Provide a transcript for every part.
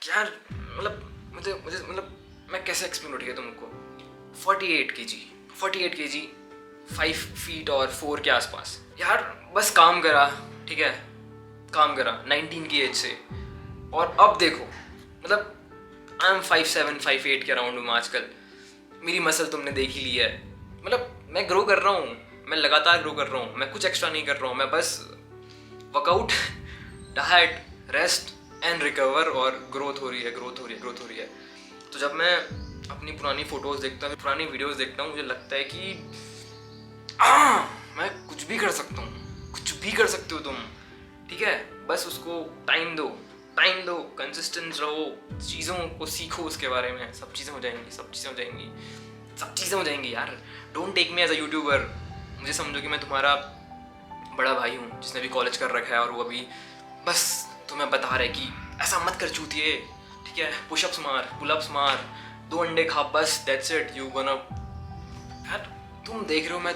यार मुझे मैं कैसे एक्सप्लेन ठीक है तुमको। 48 kg 5 फीट और 4 के आसपास यार। बस काम करा, ठीक है, काम करा 19 की एज से, और अब देखो आई एम 5'7" 5'8" के अराउंड हूँ आजकल। मेरी मसल तुमने देख ही ली है। मैं ग्रो कर रहा हूँ, मैं लगातार ग्रो कर रहा हूँ, मैं कुछ एक्स्ट्रा नहीं कर रहा हूँ, मैं बस workout, diet, rest and recover, और ग्रोथ हो रही है। तो जब मैं अपनी पुरानी फोटोज देखता हूँ, पुरानी वीडियोस देखता हूँ, मुझे लगता है कि मैं कुछ भी कर सकता हूँ, कुछ भी कर सकते हो तुम, ठीक है। बस उसको टाइम दो, कंसिस्टेंट रहो, चीज़ों को सीखो, उसके बारे में सब चीज़ें हो जाएंगी यार। Don't take me as a YouTuber. मुझे समझो कि मैं तुम्हारा बड़ा भाई हूँ जिसने भी कॉलेज कर रखा है, और वो अभी बस तुम्हें बता रहा है कि ऐसा मत कर चूतिए, ठीक है, पुशअप्स मार, पुलअप्स मार, 2 अंडे खा, बस दैट्स इट, यू गोना। यार तुम देख रहे हो मैं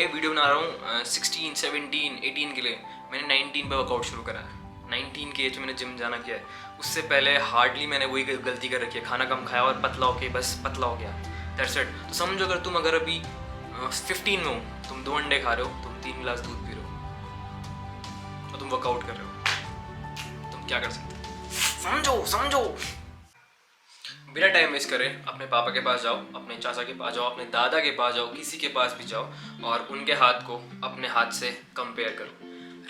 वीडियो बना रहा हूँ 16, 17, 18 के लिए। मैंने 19 पे वर्कआउट शुरू करा है। 19 के एज में मैंने जिम जाना किया है। उससे पहले हार्डली मैंने वही गलती कर रखी है, खाना कम खाया और पतला हो गया, दैट्स इट। तो समझो अगर अभी 15 में हो, तुम 2 अंडे खा रहे हो, तुम 3 गिलास दूध पी रहे हो और तुम वर्कआउट कर रहे हो, तुम क्या कर सकते हो? समझो। बिना टाइम वेस्ट करे अपने पापा के पास जाओ, अपने चाचा के पास जाओ, अपने दादा के पास जाओ, किसी के पास भी जाओ, और उनके हाथ को अपने हाथ से कंपेयर करो।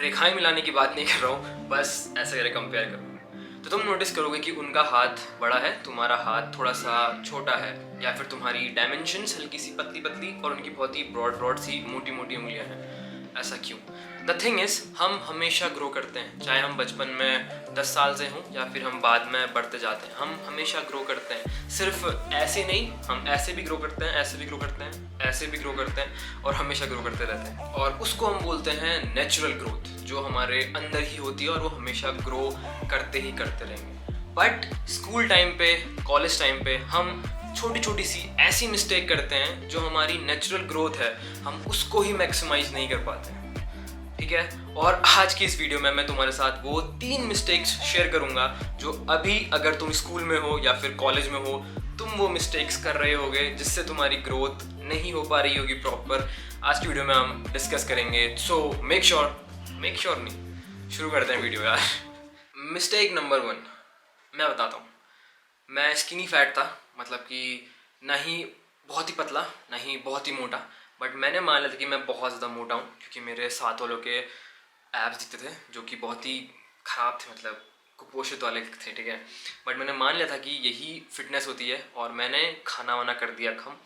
रेखाएं मिलाने की बात नहीं कर रहा हूँ, बस ऐसे करके कंपेयर करो। तो तुम नोटिस करोगे कि उनका हाथ बड़ा है, तुम्हारा हाथ थोड़ा सा छोटा है, या फिर तुम्हारी डायमेंशंस हल्की सी पतली पतली और उनकी बहुत ही ब्रॉड सी मोटी मोटी उंगलियां हैं। ऐसा क्यों? द थिंग इज, हम हमेशा ग्रो करते हैं, चाहे हम बचपन में 10 साल से हों या फिर हम बाद में बढ़ते जाते हैं, हम हमेशा ग्रो करते हैं। सिर्फ ऐसे नहीं, हम ऐसे भी ग्रो करते हैं, ऐसे भी ग्रो करते हैं, ऐसे भी ग्रो करते हैं, और हमेशा ग्रो करते रहते हैं। और उसको हम बोलते हैं नेचुरल ग्रोथ, जो हमारे अंदर ही होती है और वो हमेशा ग्रो करते ही करते रहेंगे। बट स्कूल टाइम पे, कॉलेज टाइम पे हम छोटी छोटी सी ऐसी मिस्टेक करते हैं जो हमारी नेचुरल ग्रोथ है, हम उसको ही मैक्सिमाइज नहीं कर पाते, ठीक है। और आज की इस वीडियो में मैं तुम्हारे साथ वो 3 मिस्टेक्स शेयर करूंगा जो अभी अगर तुम स्कूल में हो या फिर कॉलेज में हो, तुम वो मिस्टेक्स कर रहे होगे जिससे तुम्हारी ग्रोथ नहीं हो पा रही होगी प्रॉपर। आज की वीडियो में हम डिस्कस करेंगे, सो मेक श्योर नहीं, शुरू करते हैं वीडियो यार। मिस्टेक नंबर 1 मैं बताता हूँ। मैं स्किनी फैट था, मतलब कि ना ही बहुत ही पतला, ना ही बहुत ही मोटा, बट मैंने मान लिया था कि मैं बहुत ज़्यादा मोटा हूँ, क्योंकि मेरे साथ वालों के एब्स दिखते थे जो कि बहुत ही ख़राब थे, मतलब कुपोषित वाले थे, ठीक है। बट मैंने मान लिया था कि यही फिटनेस होती है, और मैंने खाना वाना कर दिया कम।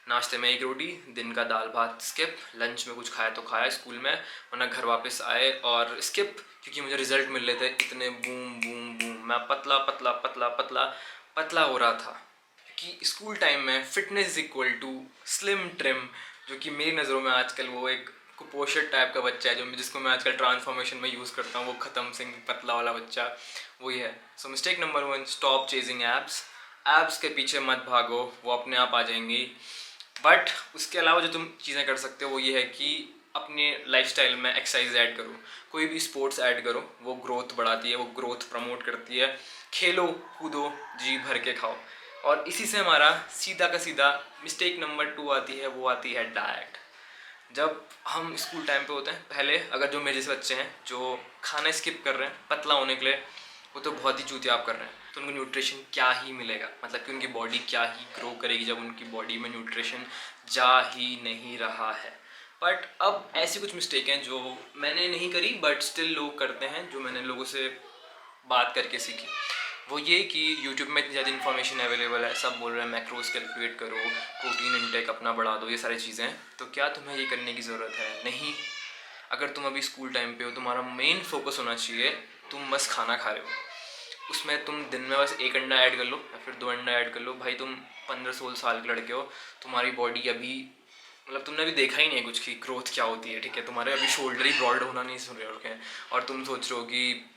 नाश्ते में 1 रोटी, दिन का दाल भात स्किप, लंच में कुछ खाया तो खाया स्कूल में, वरना घर वापस आए और स्किप, क्योंकि मुझे रिजल्ट मिल रहे थे इतने बूम बूम बूम। मैं पतला पतला पतला पतला पतला हो रहा था, क्योंकि स्कूल टाइम में fitness is equal to slim trim, जो कि मेरी नज़रों में आजकल वो एक कुपोषित टाइप का बच्चा है, जिसको मैं आजकल ट्रांसफॉर्मेशन में यूज़ करता हूँ, वो खत्म सिंह पतला वाला बच्चा वही है। So mistake number 1, stop chasing abs के पीछे मत भागो, वो अपने आप आ जाएंगी। बट उसके अलावा जो तुम चीज़ें कर सकते हो वो ये है कि अपने लाइफस्टाइल में एक्सरसाइज ऐड करो, कोई भी स्पोर्ट्स ऐड करो, वो ग्रोथ बढ़ाती है, वो ग्रोथ प्रमोट करती है। खेलो कूदो, जी भर के खाओ। और इसी से हमारा सीधा का सीधा मिस्टेक नंबर 2 आती है, वो आती है डाइट। जब हम स्कूल टाइम पे होते हैं, पहले अगर जो मेरे जैसे बच्चे हैं जो खाना स्किप कर रहे हैं पतला होने के लिए, वो तो बहुत ही चूतियाप कर रहे हैं। तो उनको न्यूट्रिशन क्या ही मिलेगा, मतलब कि उनकी बॉडी क्या ही ग्रो करेगी जब उनकी बॉडी में न्यूट्रिशन जा ही नहीं रहा है। बट अब ऐसी कुछ मिस्टेक हैं जो मैंने नहीं करी बट स्टिल लोग करते हैं, जो मैंने लोगों से बात करके सीखी। वो ये कि यूट्यूब में इतनी ज़्यादा इन्फॉर्मेशन अवेलेबल है, सब बोल रहे हैं मैक्रोज कैलकुलेट करो, प्रोटीन इंटेक अपना बढ़ा दो, ये सारी चीज़ें हैं। तो क्या तुम्हें ये करने की ज़रूरत है? नहीं। अगर तुम अभी स्कूल टाइम पे हो, तुम्हारा मेन फोकस होना चाहिए तुम बस खाना खा रहे हो, उसमें तुम दिन में बस 1 अंडा ऐड कर लो या फिर 2 अंडा ऐड कर लो। भाई तुम 15-16 साल के लड़के हो, तुम्हारी बॉडी अभी, मतलब तुमने अभी देखा ही नहीं है कुछ की ग्रोथ क्या होती है, ठीक है। तुम्हारे अभी शोल्डर ही ब्रॉड होना नहीं सुन रहे हो, और तुम सोच रहे हो कि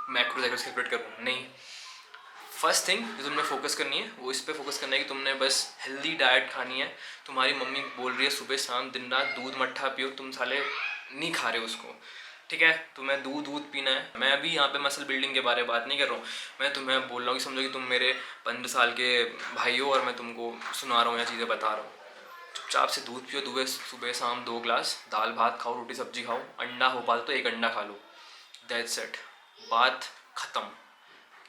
मैक्रोज कैलकुलेट करो। नहीं, फर्स्ट थिंग जो तुमने फोकस करनी है वो इस पे फोकस करना है कि तुमने बस हेल्दी डाइट खानी है। तुम्हारी मम्मी बोल रही है सुबह शाम दिन रात दूध मट्ठा पियो, तुम साले नहीं खा रहे हो उसको। ठीक है, तुम्हें दूध पीना है। मैं अभी यहाँ पे मसल बिल्डिंग के बारे में बात नहीं कर रहा हूँ, मैं तुम्हें बोल रहा हूँ कि समझो कि तुम मेरे 15 साल के भाई हो और मैं तुमको सुना रहा हूँ या चीज़ें बता रहा हूँ। चुपचाप से दूध पियो, सुबह सुबह शाम 2 गिलास, दाल भात खाओ, रोटी सब्जी खाओ, अंडा हो पाता तो 1 अंडा खा लो, दैट्स इट, बात ख़त्म।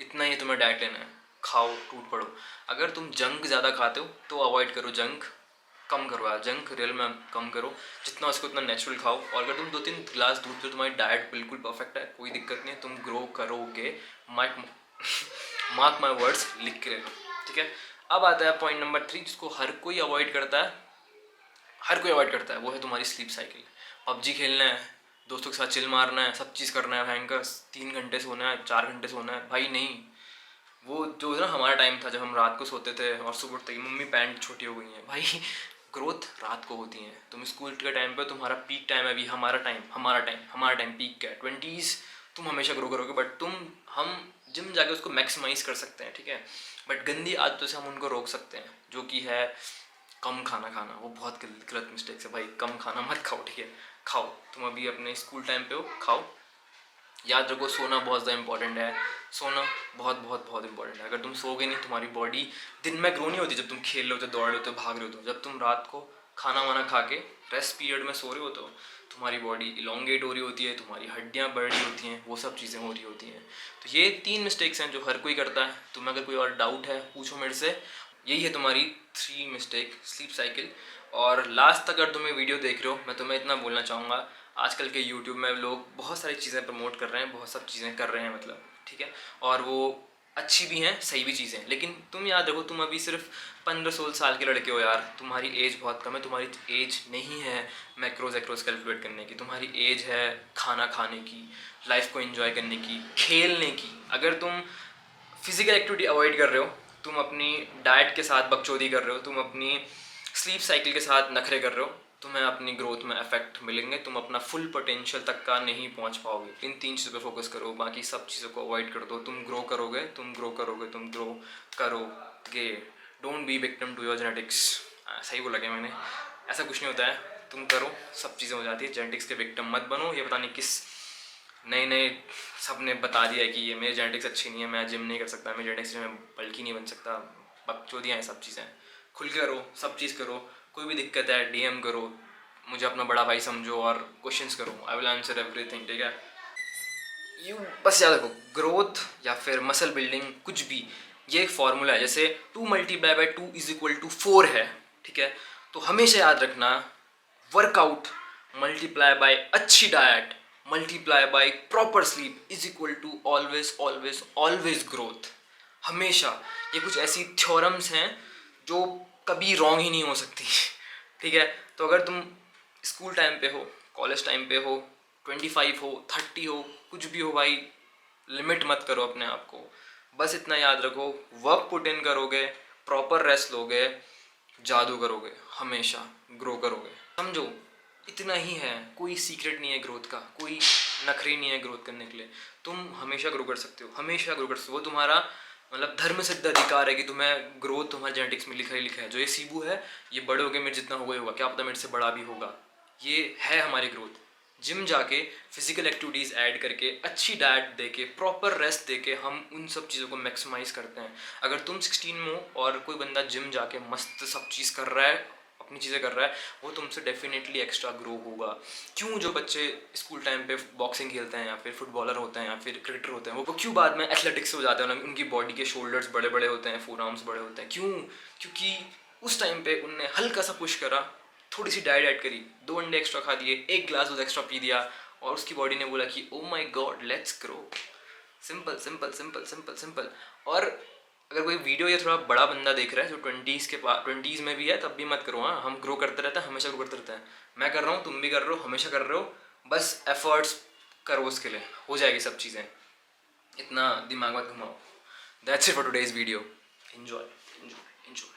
इतना ही तुम्हें डाइट लेना है, खाओ टूट पड़ो। अगर तुम जंक ज़्यादा खाते हो तो अवॉइड करो, जंक कम करो यार, जंक रियल में कम करो, जितना उसको उतना नेचुरल खाओ। और अगर तुम 2-3 गिलास दूध पे तुम्हारी डाइट बिल्कुल परफेक्ट है, कोई दिक्कत नहीं है, तुम ग्रो करोगे, मार्क माई वर्ड्स, लिख के ले लो, ठीक है। अब आता है पॉइंट नंबर 3 जिसको हर कोई अवॉइड करता है, वो है तुम्हारी स्लीप साइकिल। पबजी खेलना है, दोस्तों के साथ चिल मारना है, सब चीज़ करना है भयंकर, 3 घंटे सोना है, 4 घंटे सोना है, भाई नहीं। वो जो ना हमारा टाइम था जब हम रात को सोते थे और सुबह उठते ही मम्मी पैंट छोटी हो गई हैं, भाई ग्रोथ रात को होती है। तुम स्कूल के टाइम पे तुम्हारा पीक टाइम है, अभी हमारा टाइम पीक का है 20s, तुम हमेशा ग्रो करोगे, बट हम जिम जाके उसको मैक्सिमाइज कर सकते हैं, ठीक है। बट गंदी आदतों से हम उनको रोक सकते हैं, जो कि है कम खाना खाना। वो बहुत गलत मिस्टेक है भाई, कम खाना मत खाओ, ठीक है। खाओ, तुम अभी अपने स्कूल टाइम पे हो, खाओ। याद रखो, सोना बहुत ज़्यादा इंपॉर्टेंट है, सोना बहुत बहुत बहुत इंपॉर्टेंट है। अगर तुम सोओगे नहीं, तुम्हारी बॉडी दिन में ग्रो नहीं होती। जब तुम खेल रहे होते, दौड़ रहे होते, भाग रहे होते, जब तुम रात को खाना वाना खा के रेस्ट पीरियड में सो रहे हो तो तुम्हारी बॉडी इलोंगेट हो रही होती है, तुम्हारी हड्डियाँ बढ़ रही होती हैं, वो सब चीज़ें हो रही होती हैं। तो ये 3 मिस्टेक्स हैं जो हर कोई करता है। तुम्हें अगर कोई और डाउट है पूछो मेरे से। यही है तुम्हारी 3 मिस्टेक स्लीप साइकिल। और लास्ट तक अगर तुम ये वीडियो देख रहे हो, मैं तुम्हें इतना बोलना चाहूँगा, आजकल के यूट्यूब में लोग बहुत सारी चीज़ें प्रमोट कर रहे हैं, बहुत सब चीज़ें कर रहे हैं, मतलब ठीक है, और वो अच्छी भी हैं, सही भी चीज़ें। लेकिन तुम याद रखो, तुम अभी सिर्फ 15-16 साल के लड़के हो यार, तुम्हारी एज बहुत कम है। तुम्हारी एज नहीं है मैक्रोज एक्रोज कैलकुलेट करने की, तुम्हारी एज है खाना खाने की, लाइफ को एंजॉय करने की, खेलने की। अगर तुम फिजिकल एक्टिविटी अवॉइड कर रहे हो, तुम अपनी डाइट के साथ बकचोदी कर रहे हो, तुम अपनी स्लीप साइकिल के साथ नखरे कर रहे हो, तुम्हें अपनी ग्रोथ में इफेक्ट मिलेंगे, तुम अपना फुल पोटेंशियल तक का नहीं पहुंच पाओगे। इन 3 चीज़ों पे फोकस करो, बाकी सब चीज़ों को अवॉइड कर दो। तुम ग्रो करोगे, don't be victim to your genetics. सही बोला क्या मैंने? ऐसा कुछ नहीं होता है, तुम करो, सब चीज़ें हो जाती है। जेनेटिक्स के विक्टिम मत बनो। ये पता नहीं किस नए सब ने बता दिया है कि ये मेरी जेनेटिक्स अच्छी नहीं है, मैं जिम नहीं कर सकता, मेरी जेनेटिक्स से मैं बल्कि नहीं बन सकता। बकचोदियाँ हैं सब चीज़ें। खुल के करो, सब चीज़ करो। कोई भी दिक्कत है DM करो, मुझे अपना बड़ा भाई समझो और क्वेश्चंस करो, आई विल आंसर एवरीथिंग, ठीक है। बस याद रखो, ग्रोथ या फिर मसल बिल्डिंग कुछ भी, ये एक फॉर्मूला है। जैसे 2 × 2 = 4 है, ठीक है। तो हमेशा याद रखना, वर्कआउट मल्टीप्लाई बाय अच्छी diet multiply by proper sleep = always growth. हमेशा ये कुछ ऐसी थ्योरम्स हैं जो कभी रॉन्ग ही नहीं हो सकती, ठीक है। तो अगर तुम स्कूल टाइम पे हो, कॉलेज टाइम पे हो, 25 हो, 30 हो, कुछ भी हो भाई, लिमिट मत करो अपने आप को। बस इतना याद रखो, वर्क पुट इन करोगे, प्रॉपर रेस्ट लोगे, जादू करोगे, हमेशा ग्रो करोगे। समझो, इतना ही है, कोई सीक्रेट नहीं है ग्रोथ का, कोई नखरी नहीं है ग्रोथ करने के लिए। तुम हमेशा ग्रो कर सकते हो, हमेशा ग्रो कर सकते हो। वो तुम्हारा मतलब धर्म सिद्ध अधिकार है कि तुम्हें ग्रोथ तुम्हारे जेनेटिक्स में लिखा ही लिखा है। जो ये सीबू है, ये बड़े हो गए, मेरे जितना होगा ही होगा, क्या पता मेरे से बड़ा भी होगा। ये है हमारी ग्रोथ। जिम जाके फिजिकल एक्टिविटीज़ ऐड करके, अच्छी डाइट देके, प्रॉपर रेस्ट देके हम उन सब चीज़ों को मैक्सिमाइज करते हैं। अगर तुम 16 में हो और कोई बंदा जिम जाके मस्त सब चीज़ कर रहा है, अपनी चीज़ें कर रहा है, वो तुमसे डेफिनेटली एक्स्ट्रा ग्रो होगा। क्यों जो बच्चे स्कूल टाइम पे बॉक्सिंग खेलते हैं या फिर फुटबॉलर होते हैं या फिर क्रिकेटर होते हैं, वो क्यों बाद में एथलेटिक्स हो जाते हैं? उनकी बॉडी के शोल्डर्स बड़े बड़े होते हैं, फोर आर्म्स बड़े होते हैं। क्यों? क्योंकि उस टाइम पे उनने हल्का सा पुश करा, थोड़ी सी डाइट ऐड करी, 2 अंडे एक्स्ट्रा खा दिए, 1 गिलास दूध एक्स्ट्रा पी दिया, और उसकी बॉडी ने बोला कि oh my God, let's grow. Simple simple simple simple simple. और अगर कोई वीडियो ये थोड़ा बड़ा बंदा देख रहा है जो 20s में भी है, तब भी मत करो। हाँ, हम ग्रो करते रहते हैं, हमेशा ग्रो करते रहते हैं। मैं कर रहा हूँ, तुम भी कर रहे हो, हमेशा कर रहे हो। बस एफर्ट्स करो, उसके लिए हो जाएगी सब चीज़ें। इतना दिमाग मत घुमाओ। That's it for today's video. Enjoy enjoy enjoy.